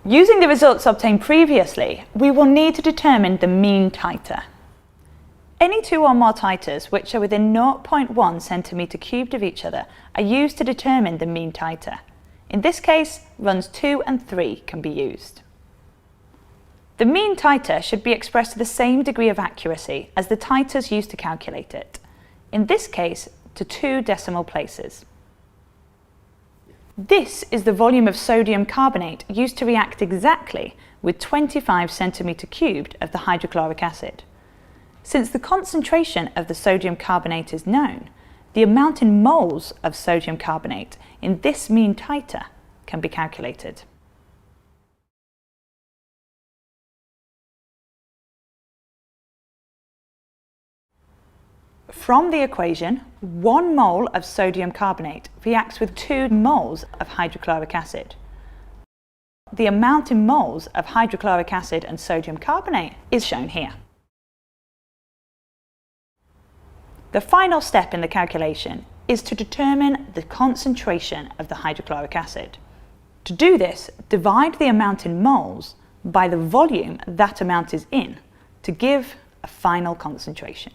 Using the results obtained previously, we will need to determine the mean titer. Any two or more titers which are within 0.1 centimetre cubed of each other are used to determine the mean titer. In this case, runs 2 and 3 can be used. The mean titer should be expressed to the same degree of accuracy as the titers used to calculate it, in this case to 2 decimal places. This is the volume of sodium carbonate used to react exactly with 25 centimetre cubed of the hydrochloric acid. Since the concentration of the sodium carbonate is known, the amount in moles of sodium carbonate in this mean titer can be calculated. From the equation, 1 mole of sodium carbonate reacts with 2 moles of hydrochloric acid. The amount in moles of hydrochloric acid and sodium carbonate is shown here. The final step in the calculation is to determine the concentration of the hydrochloric acid. To do this, divide the amount in moles by the volume that amount is in to give a final concentration.